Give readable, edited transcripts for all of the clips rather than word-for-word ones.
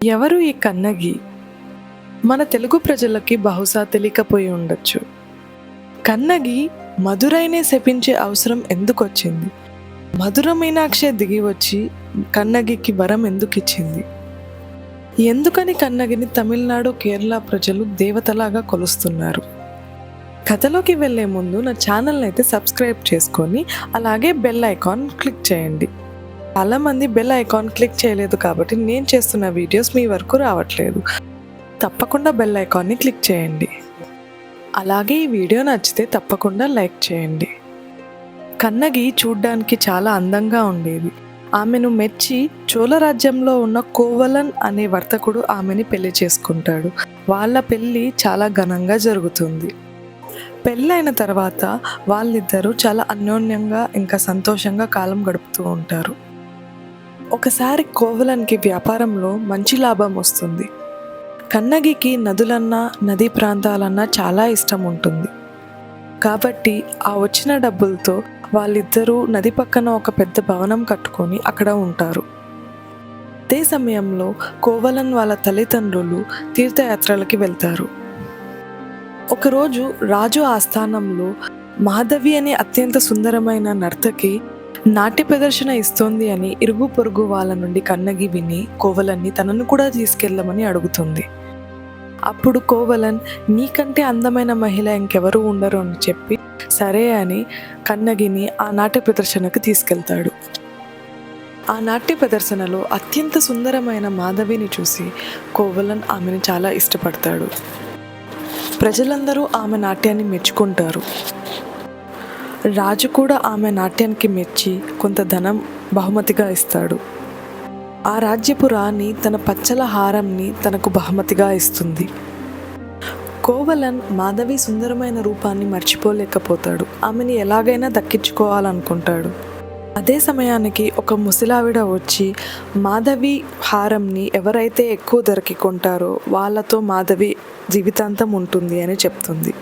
ఎవరు ఈ కన్నగి? మన తెలుగు ప్రజలకి బహుశా తెలియకపోయి ఉండొచ్చు. కన్నగి మధురైనే శపించే అవసరం ఎందుకొచ్చింది? మధుర మీనాక్షే దిగి వచ్చి కన్నగికి వరం ఎందుకిచ్చింది? ఎందుకని కన్నగిని తమిళనాడు, కేరళ ప్రజలు దేవతలాగా కొలుస్తున్నారు? కథలోకి వెళ్ళే ముందు నా ఛానల్ని అయితే సబ్స్క్రైబ్ చేసుకొని అలాగే బెల్ ఐకాన్ క్లిక్ చేయండి. చాలామంది బెల్ ఐకాన్ క్లిక్ చేయలేదు కాబట్టి నేను చేస్తున్న వీడియోస్ మీ వరకు రావట్లేదు. తప్పకుండా బెల్ ఐకాన్ని క్లిక్ చేయండి. అలాగే ఈ వీడియో నచ్చితే తప్పకుండా లైక్ చేయండి. కన్నగి చూడ్డానికి చాలా అందంగా ఉండేది. ఆమెను మెచ్చి చోళ రాజ్యంలో ఉన్న కోవలన్ అనే వర్తకుడు ఆమెని పెళ్లి చేసుకుంటాడు. వాళ్ళ పెళ్ళి చాలా ఘనంగా జరుగుతుంది. పెళ్ళైన తర్వాత వాళ్ళిద్దరూ చాలా అన్యోన్యంగా ఇంకా సంతోషంగా కాలం గడుపుతూ ఉంటారు. ఒకసారి కోవలన్కి వ్యాపారంలో మంచి లాభం వస్తుంది. కన్నగికి నదులన్నా నదీ ప్రాంతాలన్నా చాలా ఇష్టం ఉంటుంది. కాబట్టి ఆ వచ్చిన డబ్బులతో వాళ్ళిద్దరూ నది పక్కన ఒక పెద్ద భవనం కట్టుకొని అక్కడ ఉంటారు. అదే సమయంలో కోవలన్ వాళ్ళ తల్లిదండ్రులు తీర్థయాత్రలకి వెళ్తారు. ఒకరోజు రాజు ఆస్థానంలో మాధవి అనే అత్యంత సుందరమైన నర్తకి నాట్య ప్రదర్శన ఇస్తోంది అని ఇరుగు పొరుగు వాళ్ళ నుండి కన్నగి విని కోవలన్ని తనను కూడా తీసుకెళ్ళమని అడుగుతుంది. అప్పుడు కోవలన్ నీకంటే అందమైన మహిళ ఇంకెవరూ ఉండరు అని చెప్పి సరే అని కన్నగిని ఆ నాట్య ప్రదర్శనకు తీసుకెళ్తాడు. ఆ నాట్య ప్రదర్శనలో అత్యంత సుందరమైన మాధవిని చూసి కోవలన్ ఆమెను చాలా ఇష్టపడతాడు. ప్రజలందరూ ఆమె నాట్యాన్ని మెచ్చుకుంటారు. రాజు కూడా ఆమె నాట్యానికి మెచ్చి కొంత ధనం బహుమతిగా ఇస్తాడు. ఆ రాజ్యపు రాణి తన పచ్చల హారంని తనకు బహుమతిగా ఇస్తుంది. కోవలన్ మాధవి సుందరమైన రూపాన్ని మర్చిపోలేకపోతాడు. ఆమెని ఎలాగైనా దక్కించుకోవాలనుకుంటాడు. అదే సమయానికి ఒక ముసలావిడ వచ్చి మాధవి హారంని ఎవరైతే ఎక్కువ ధరకి కొంటారో వాళ్ళతో మాధవి జీవితాంతం ఉంటుంది అని చెప్తుంది.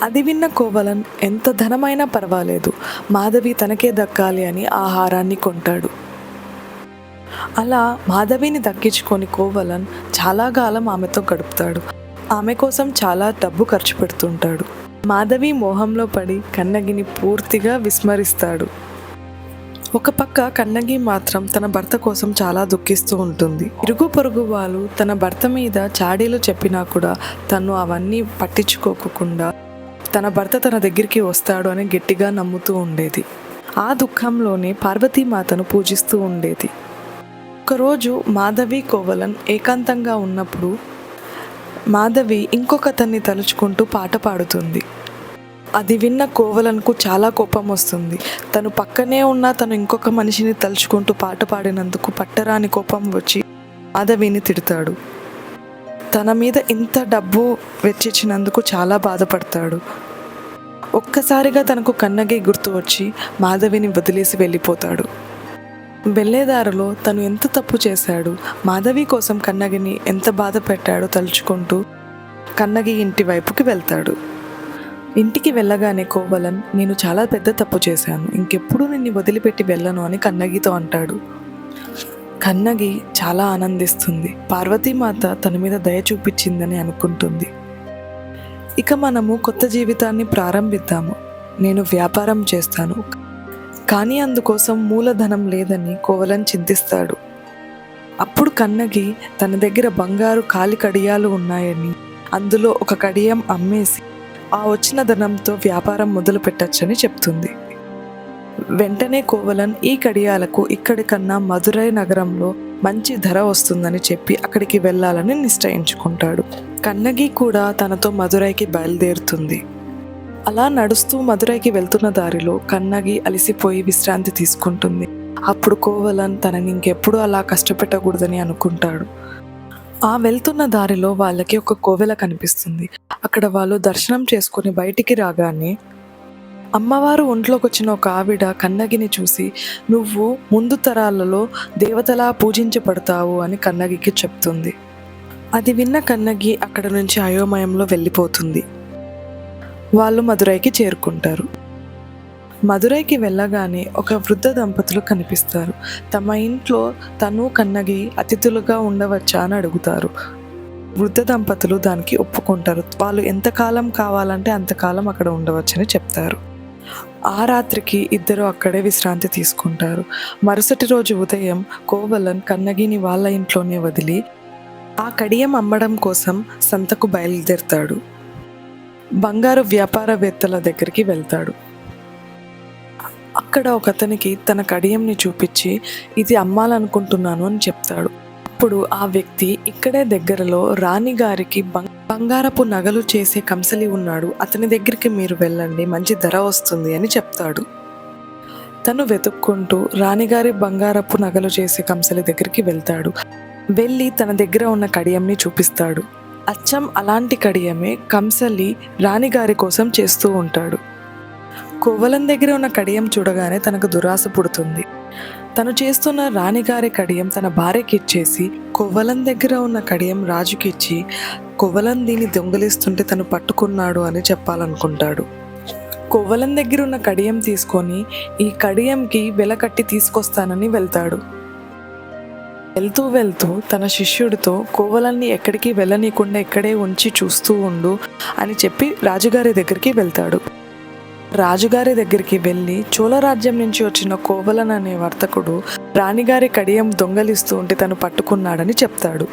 అది విన్న కోవలన్ ఎంత ధనమైనా పర్వాలేదు, మాధవి తనకే దక్కాలి అని ఆ హారాన్ని కొంటాడు. అలా మాధవిని దక్కించుకొని కోవలన్ చాలా కాలం ఆమెతో గడుపుతాడు. ఆమె కోసం చాలా డబ్బు ఖర్చు పెడుతుంటాడు. మాధవి మోహంలో పడి కన్నగిని పూర్తిగా విస్మరిస్తాడు. ఒక పక్క కన్నగి మాత్రం తన భర్త కోసం చాలా దుఃఖిస్తూ ఉంటుంది. ఇరుగు పొరుగు వాళ్ళు తన భర్త మీద చాడీలు చెప్పినా కూడా తను అవన్నీ పట్టించుకోకుండా తన భర్త తన దగ్గరికి వస్తాడు అని గట్టిగా నమ్ముతూ ఉండేది. ఆ దుఃఖంలోనే పార్వతీమాతను పూజిస్తూ ఉండేది. ఒకరోజు మాధవి కోవలన్ ఏకాంతంగా ఉన్నప్పుడు మాధవి ఇంకొకతన్ని తలుచుకుంటూ పాట పాడుతుంది. అది విన్న కోవలన్కు చాలా కోపం వస్తుంది. తను పక్కనే ఉన్న తను ఇంకొక మనిషిని తలుచుకుంటూ పాట పాడినందుకు పట్టరాని కోపం వచ్చి మాధవిని తిడతాడు. తన మీద ఇంత డబ్బు వెచ్చించినందుకు చాలా బాధపడతాడు. ఒక్కసారిగా తనకు కన్నగి గుర్తు వచ్చి మాధవిని వదిలేసి వెళ్ళిపోతాడు. వెళ్ళేదారిలో తను ఎంత తప్పు చేశాడు, మాధవి కోసం కన్నగిని ఎంత బాధ పెట్టాడో తలుచుకుంటూ కన్నగి ఇంటి వైపుకి వెళ్తాడు. ఇంటికి వెళ్ళగానే కోవలన్ నేను చాలా పెద్ద తప్పు చేశాను, ఇంకెప్పుడు నిన్ను వదిలిపెట్టి వెళ్ళను అని కన్నగితో అంటాడు. కన్నగి చాలా ఆనందిస్తుంది. పార్వతీమాత తన మీద దయ చూపించిందని అనుకుంటుంది. ఇక మనము కొత్త జీవితాన్ని ప్రారంభిద్దాము. నేను వ్యాపారం చేస్తాను, కానీ అందుకోసం మూలధనం లేదని కోవలన్ చింతిస్తాడు. అప్పుడు కన్నగి తన దగ్గర బంగారు కాలి కడియాలు ఉన్నాయని అందులో ఒక కడియం అమ్మేసి ఆ వచ్చిన ధనంతో వ్యాపారం మొదలు పెట్టచ్చని చెప్తుంది. వెంటనే కోవలన్ ఈ కడియాలకు ఇక్కడి కన్నా మధురై నగరంలో మంచి ధర వస్తుందని చెప్పి అక్కడికి వెళ్ళాలని నిశ్చయించుకుంటాడు. కన్నగి కూడా తనతో మధురైకి బయలుదేరుతుంది. అలా నడుస్తూ మధురైకి వెళ్తున్న దారిలో కన్నగి అలసిపోయి విశ్రాంతి తీసుకుంటుంది. అప్పుడు కోవలన్ తనని ఇంకెప్పుడు అలా కష్టపెట్టకూడదని అనుకుంటాడు. ఆ వెళ్తున్న దారిలో వాళ్ళకి ఒక కోవెల కనిపిస్తుంది. అక్కడ వాళ్ళు దర్శనం చేసుకుని బయటికి రాగానే అమ్మవారు ఒంట్లోకి వచ్చిన ఒక ఆవిడ కన్నగిని చూసి నువ్వు ముందు తరాలలో దేవతలా పూజించబడతావు అని కన్నగికి చెప్తుంది. అది విన్న కన్నగి అక్కడ నుంచి అయోమయంలో వెళ్ళిపోతుంది. వాళ్ళు మధురైకి చేరుకుంటారు. మదురైకి వెళ్ళగానే ఒక వృద్ధ దంపతులు కనిపిస్తారు. తమ ఇంట్లో తను కన్నగి అతిథులుగా ఉండవచ్చా అని అడుగుతారు. వృద్ధ దంపతులు దానికి ఒప్పుకుంటారు. వాళ్ళు ఎంతకాలం కావాలంటే అంతకాలం అక్కడ ఉండవచ్చని చెప్తారు. ఆ రాత్రికి ఇద్దరు అక్కడే విశ్రాంతి తీసుకుంటారు. మరుసటి రోజు ఉదయం కోవలన్ కన్నగిని వాళ్ళ ఇంట్లోనే వదిలి ఆ కడియం అమ్మడం కోసం సంతకు బయలుదేరతాడు. బంగారు వ్యాపారవేత్తల దగ్గరికి వెళ్తాడు. అక్కడ ఒకతనికి తన కడియంని చూపించి ఇది అమ్మాలనుకుంటున్నాను అని చెప్తాడు. అప్పుడు ఆ వ్యక్తి ఇక్కడే దగ్గరలో రాణిగారికి బంగారపు నగలు చేసే కంసలి ఉన్నాడు, అతని దగ్గరికి మీరు వెళ్ళండి, మంచి ధర వస్తుంది అని చెప్తాడు. తను వెతుక్కుంటూ రాణిగారి బంగారపు నగలు చేసే కంసలి దగ్గరికి వెళ్తాడు. వెళ్ళి తన దగ్గర ఉన్న కడియంని చూపిస్తాడు. అచ్చం అలాంటి కడియమే కంసలి రాణిగారి కోసం చేస్తూ ఉంటాడు. కోవలన్ దగ్గర ఉన్న కడియం చూడగానే తనకు దురాశ పుడుతుంది. తను చేస్తున్న రాణిగారి కడియం తన భార్యకి ఇచ్చేసి కోవలన్ దగ్గర ఉన్న కడియం రాజుకి ఇచ్చి కోవలన్ దీన్ని దొంగిలిస్తుంటే తను పట్టుకున్నాడు అని చెప్పాలనుకుంటాడు. కోవలన్ దగ్గర ఉన్న కడియం తీసుకొని ఈ కడియంకి వెల కట్టి తీసుకొస్తానని వెళ్తాడు. వెళ్తూ తన శిష్యుడితో కోవలన్ని ఎక్కడికి వెళ్ళనీయకుండా ఇక్కడే ఉంచి చూస్తూ ఉండు అని చెప్పి రాజుగారి దగ్గరికి వెళ్తాడు. రాజుగారి దగ్గరికి వెళ్ళి చోళరాజ్యం నుంచి వచ్చిన కోవలన్ అనే వర్తకుడు రాణిగారి కడియం దొంగలిస్తూ ఉంటే తను పట్టుకున్నాడని చెప్తాడు.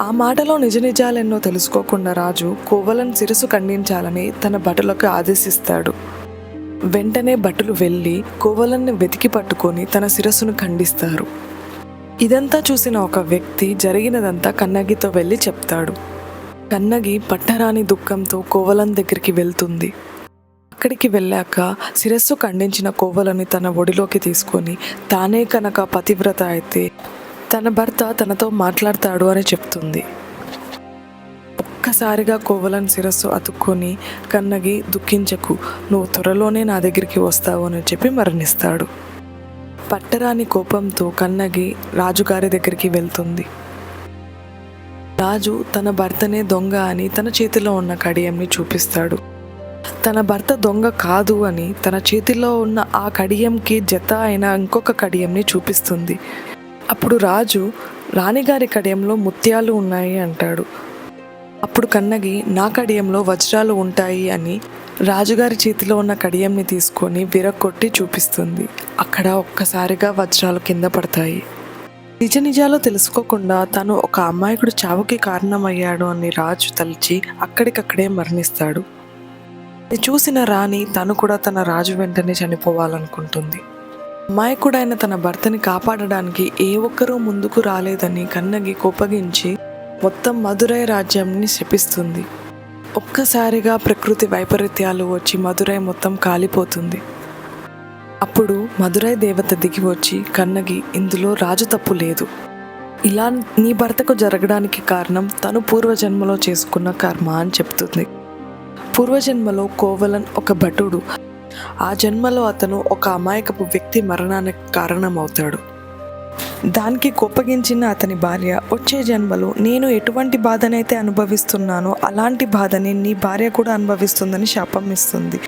ఆ మాటలో నిజ నిజాలెన్నో తెలుసుకోకుండా రాజు కోవలన్ శిరస్సు ఖండించాలని తన భటులకు ఆదేశిస్తాడు. వెంటనే భటులు వెళ్ళి కోవలన్ని వెతికి పట్టుకొని తన శిరస్సును ఖండిస్తారు. ఇదంతా చూసిన ఒక వ్యక్తి జరిగినదంతా కన్నగితో వెళ్ళి చెప్తాడు. కన్నగి పట్టరాని దుఃఖంతో కోవలన్ దగ్గరికి వెళ్తుంది. అక్కడికి వెళ్ళాక శిరస్సు ఖండించిన కోవలని తన ఒడిలోకి తీసుకొని తానే కనుక పతివ్రత అయితే తన భర్త తనతో మాట్లాడతాడు అని చెప్తుంది. ఒక్కసారిగా కోవలన్ శిరస్సు అతుక్కొని కన్నగి దుఃఖించకు, నువ్వు త్వరలోనే నా దగ్గరికి వస్తావు అని చెప్పి మరణిస్తాడు. పట్టరాని కోపంతో కన్నగి రాజుగారి దగ్గరికి వెళ్తుంది. రాజు తన భర్తనే దొంగ అని తన చేతిలో ఉన్న కడియంని చూపిస్తాడు. తన భర్త దొంగ కాదు అని తన చేతిలో ఉన్న ఆ కడియంకి జత అయిన ఇంకొక కడియంని చూపిస్తుంది. అప్పుడు రాజు రాణిగారి కడియంలో ముత్యాలు ఉన్నాయి అంటాడు. అప్పుడు కన్నగి నా కడియంలో వజ్రాలు ఉంటాయి అని రాజుగారి చేతిలో ఉన్న కడియంని తీసుకొని విరగొట్టి చూపిస్తుంది. అక్కడ ఒక్కసారిగా వజ్రాలు కింద పడతాయి. నిజ నిజాలు తెలుసుకోకుండా తను ఒక అమాయకుడు చావుకి కారణమయ్యాడు అని రాజు తలచి అక్కడికక్కడే మరణిస్తాడు. ఇది చూసిన రాణి తను కూడా తన రాజు వెంటనే చనిపోవాలనుకుంటుంది. అమాయకుడైన తన భర్తని కాపాడడానికి ఏ ఒక్కరూ ముందుకు రాలేదని కన్నగి కోపగించి మొత్తం మదురై రాజ్యాన్ని శపిస్తుంది. ఒక్కసారిగా ప్రకృతి వైపరీత్యాలు వచ్చి మదురై మొత్తం కాలిపోతుంది. అప్పుడు మదురై దేవత దిగి వచ్చి కన్నగి, ఇందులో రాజు తప్పు లేదు, ఇలా నీ భర్తకు జరగడానికి కారణం తను పూర్వజన్మలో చేసుకున్న కర్మ అని చెప్తుంది. పూర్వజన్మలో కోవలన్ ఒక భటుడు, ఆ జన్మలో అతను ఒక అమాయకపు వ్యక్తి మరణానికి కారణమవుతాడు. దానికి కోపగించిన అతని భార్య వచ్చే జన్మలో నేను ఎటువంటి బాధనైతే అనుభవిస్తున్నానో అలాంటి బాధని నీ భార్య కూడా అనుభవిస్తుందని శాపం ఇస్తుంది.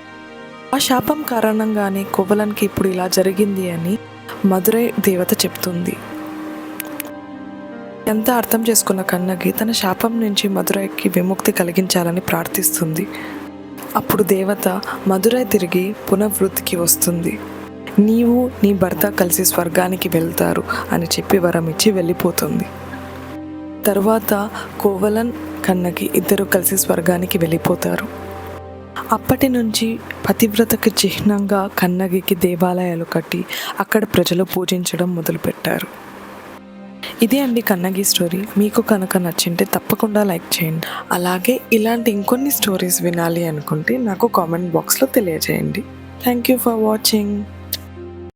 ఆ శాపం కారణంగానే కోవలన్కి ఇప్పుడు ఇలా జరిగింది అని మదురై దేవత చెప్తుంది. ఎంత అర్థం చేసుకున్న కన్నగి తన శాపం నుంచి మదురైకి విముక్తి కలిగించాలని ప్రార్థిస్తుంది. అప్పుడు దేవత మదురై తిరిగి పునఃవృత్తికి వస్తుంది. నీవు నీ భర్త కలిసి స్వర్గానికి వెళ్తారు అని చెప్పి వరం ఇచ్చి వెళ్ళిపోతుంది. తరువాత కోవలన్ కన్నగి ఇద్దరు కలిసి స్వర్గానికి వెళ్ళిపోతారు. అప్పటి నుంచి పతివ్రతకి చిహ్నంగా కన్నగికి దేవాలయాలు కట్టి అక్కడ ప్రజలు పూజించడం మొదలుపెట్టారు. ఇదే అండి కన్నగి స్టోరీ. మీకు కనుక నచ్చింటే తప్పకుండా లైక్ చేయండి. అలాగే ఇలాంటి ఇంకొన్ని స్టోరీస్ వినాలి అనుకుంటే నాకు కామెంట్ బాక్స్లో తెలియజేయండి. Thank you for watching.